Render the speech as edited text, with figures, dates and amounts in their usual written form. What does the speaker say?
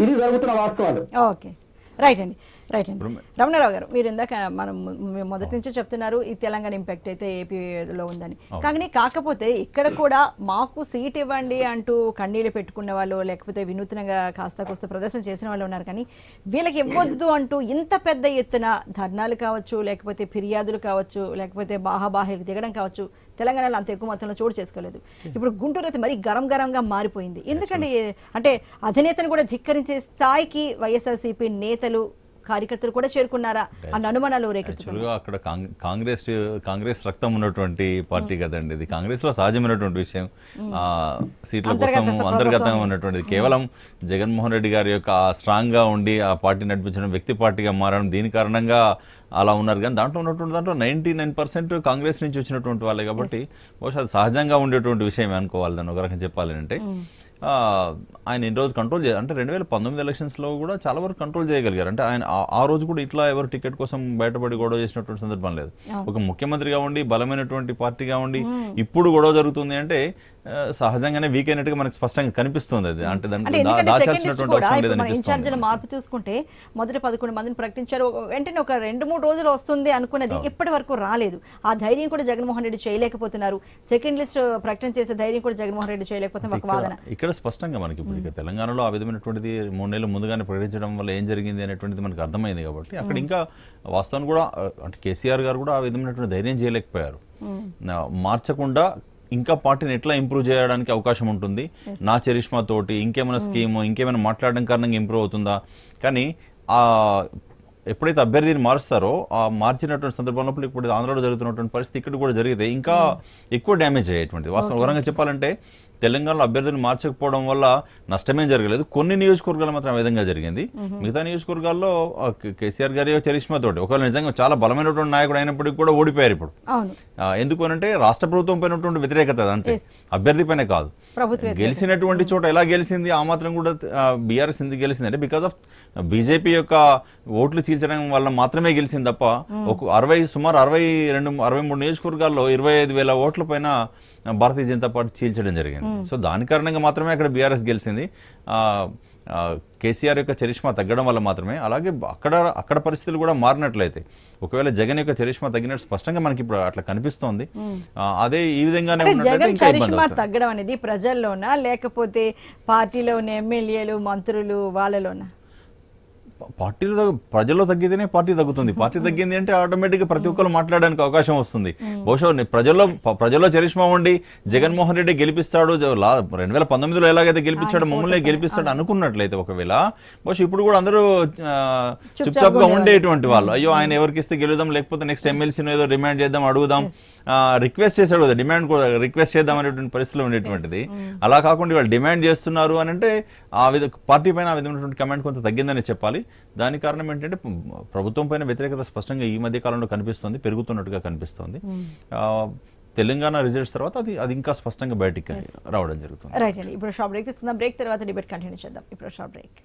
ఇది జరుగుతున్న వాస్తవాలు. ఓకే, రైట్ అండి. రమణారావు గారు, మీరు ఇందాక మనం మొదటి నుంచి చెప్తున్నారు ఈ తెలంగాణ ఇంపాక్ట్ అయితే ఏపీలో ఉందని. కాకపోతే ఇక్కడ కూడా మాకు సీట్ ఇవ్వండి అంటూ కన్నీళ్ళు పెట్టుకున్న వాళ్ళు, లేకపోతే వినూత్నంగా కాస్త కోస్త ప్రదర్శన చేసిన వాళ్ళు ఉన్నారు. కానీ వీళ్ళకి ఇవ్వద్దు అంటూ ఇంత పెద్ద ఎత్తున ధర్నాలు కావచ్చు, లేకపోతే ఫిర్యాదులు కావచ్చు, లేకపోతే బాహాబాహికి దిగడం కావచ్చు, తెలంగాణలో అంత ఎక్కువ మొత్తంలో చోటు చేసుకోలేదు. ఇప్పుడు గుంటూరు అయితే మరీ గరంగా మారిపోయింది. ఎందుకంటే అంటే అధినేతను కూడా ధిక్కరించే స్థాయికి వైఎస్ఆర్సీపీ నేతలు, కార్యకర్తలు కూడా చేరుకున్నారా అన్న అనుమానాలు రేకెత్తుతున్నాయి. అక్కడ కాంగ్రెస్ రక్తం ఉన్నటువంటి పార్టీ కదండి ఇది. కాంగ్రెస్ లో సహజమైనటువంటి విషయం సీట్ల కోసం అంతర్గతంగా ఉన్నటువంటిది. కేవలం జగన్మోహన్ రెడ్డి గారి యొక్క స్ట్రాంగ్ గా ఉండి ఆ పార్టీ నడిపించడం, వ్యక్తి పార్టీగా మారడం, దీని కారణంగా అలా ఉన్నారు. కానీ దాంట్లో 99% కాంగ్రెస్ నుంచి వచ్చినటువంటి వాళ్ళే కాబట్టి బహుశా అది సహజంగా ఉండేటువంటి విషయం అనుకోవాలి. దాన్ని ఒక రకంగా చెప్పాలి అంటే ఆయన ఎన్ని రోజు కంట్రోల్ అంటే 2019 ఎలక్షన్స్లో కూడా చాలా వరకు కంట్రోల్ చేయగలిగారు. అంటే ఆయన ఆ రోజు కూడా ఇట్లా ఎవరు టికెట్ కోసం బయటపడి గొడవ చేసినటువంటి సందర్భం లేదు. ఒక ముఖ్యమంత్రిగా ఉండి బలమైనటువంటి పార్టీగా ఉండి ఇప్పుడు గొడవ జరుగుతుంది అంటే సహజంగానే వీక్ అయినట్టుగా మనకు స్పష్టంగా కనిపిస్తుంది. అది అంటే దాచాల్సినటువంటి అవసరం లేదని మార్పు చూసుకుంటే మొదటి 11 మందిని ప్రకటించారు. వెంటనే ఒక 2-3 రోజులు వస్తుంది అనుకున్నది ఇప్పటి వరకు రాలేదు. ఆ ధైర్యం కూడా జగన్మోహన్ రెడ్డి చేయలేకపోతున్నారు. సెకండ్ లిస్ట్ ప్రకటన చేసే ధైర్యం కూడా జగన్మోహన్ రెడ్డి చేయలేకపోతున్నారు. ఒక వాదన ఇక్కడ స్పష్టంగా మనకి ఇప్పుడు తెలంగాణలో ఆ విధమైనటువంటిది 3 నెలలు ముందుగానే ప్రకటించడం వల్ల ఏం జరిగింది అనేటువంటిది మనకు అర్థమైంది. కాబట్టి అక్కడ ఇంకా వాస్తవం కూడా అంటే కేసీఆర్ గారు కూడా ఆ విధమైనటువంటి ధైర్యం చేయలేకపోయారు. మార్చకుండా ఇంకా పార్టీని ఎట్లా ఇంప్రూవ్ చేయడానికి అవకాశం ఉంటుంది, నా చరిష్మా తోటి ఇంకేమైనా స్కీమ్ ఇంకేమైనా మాట్లాడడం కారణంగా ఇంప్రూవ్ అవుతుందా. కానీ ఎప్పుడైతే అభ్యర్థిని మారుస్తారో ఆ మార్చినటువంటి సందర్భంలో ఇప్పుడు ఆంధ్రాలో జరుగుతున్నటువంటి పరిస్థితి ఇక్కడ కూడా జరిగితే ఇంకా ఎక్కువ డ్యామేజ్ అయ్యేటువంటిది. వాస్తవం వివరంగా చెప్పాలంటే తెలంగాణలో అభ్యర్థులను మార్చకపోవడం వల్ల నష్టమేం జరగలేదు. కొన్ని నియోజకవర్గాలు మాత్రం ఆ విధంగా జరిగింది. మిగతా నియోజకవర్గాల్లో కేసీఆర్ గారి చరిష్మా తోటి ఒకవేళ నిజంగా చాలా బలమైనటువంటి నాయకుడు అయినప్పటికీ కూడా ఓడిపోయారు ఇప్పుడు. ఎందుకు అనంటే రాష్ట్ర ప్రభుత్వం పైనటువంటి వ్యతిరేకత అంతే, అభ్యర్థి పైన కాదు. గెలిచినటువంటి చోట ఎలా గెలిచింది ఆ మాత్రం కూడా బీఆర్ఎస్ ఎందుకు గెలిచింది అంటే బికాస్ ఆఫ్ బీజేపీ యొక్క ఓట్లు చీల్చడం వల్ల మాత్రమే గెలిచింది తప్ప సుమారు 63 నియోజకవర్గాల్లో 25,000 ఓట్ల పైన భారతీయ జనతా పార్టీ చీల్చడం జరిగింది. సో దాని కారణంగా మాత్రమే అక్కడ బీఆర్ఎస్ గెలిచింది. కేసీఆర్ యొక్క చరిష్మా తగ్గడం వల్ల మాత్రమే. అలాగే అక్కడ పరిస్థితులు కూడా మారినట్లయితే ఒకవేళ జగన్ యొక్క చరిష్మా తగ్గినట్టు స్పష్టంగా మనకి ఇప్పుడు అట్లా కనిపిస్తోంది. అదే ఈ విధంగానే చరిష్మా తగ్గడం అనేది ప్రజల్లోనా లేకపోతే పార్టీలో ఉన్న ఎమ్మెల్యేలు మంత్రులు వాళ్ళలోనా? పార్టీలో ప్రజల్లో తగ్గితేనే పార్టీ తగ్గుతుంది. పార్టీ తగ్గింది అంటే ఆటోమేటిక్గా ప్రతి ఒక్కరు మాట్లాడడానికి అవకాశం వస్తుంది. బహుశా ప్రజల్లో చరిష్మా ఉండి జగన్మోహన్ రెడ్డి గెలిపిస్తాడు, 2019లో ఎలాగైతే గెలిపించాడో మమ్మల్ని గెలిపిస్తాడు అనుకున్నట్లయితే ఒకవేళ బహుశా ఇప్పుడు కూడా అందరూ చుప్చాప్గా ఉండేటువంటి వాళ్ళు, అయ్యో ఆయన ఎవరికి ఇస్తే గెలుద్దాం, లేకపోతే నెక్స్ట్ ఎమ్మెల్సీని ఏదో డిమాండ్ చేద్దాం, అడుగుదాం, రిక్వెస్ట్ చేశాడు కదా, డిమాండ్ కూడా రిక్వెస్ట్ చేద్దాం అనేటువంటి పరిస్థితిలో ఉండేటువంటిది. అలా కాకుండా వాళ్ళు డిమాండ్ చేస్తున్నారు అని అంటే ఆ పార్టీ పైన ఆ విధమైనటువంటి కమెంట్ కొంత తగ్గిందని చెప్పాలి. దాని కారణం ఏంటంటే ప్రభుత్వం పైన వ్యతిరేకత స్పష్టంగా ఈ మధ్య కాలంలో కనిపిస్తుంది, పెరుగుతున్నట్టుగా కనిపిస్తుంది. తెలంగాణ రిజల్ట్స్ తర్వాత అది ఇంకా స్పష్టంగా బయటికి రావడం జరుగుతుంది. రైట్ అండి, ఇప్పుడు షార్ట్ బ్రేక్ తీసుకుందాం. బ్రేక్ తర్వాత డిబేట్ కంటిన్యూ చేద్దాం. ఇప్పుడు షార్ట్ బ్రేక్.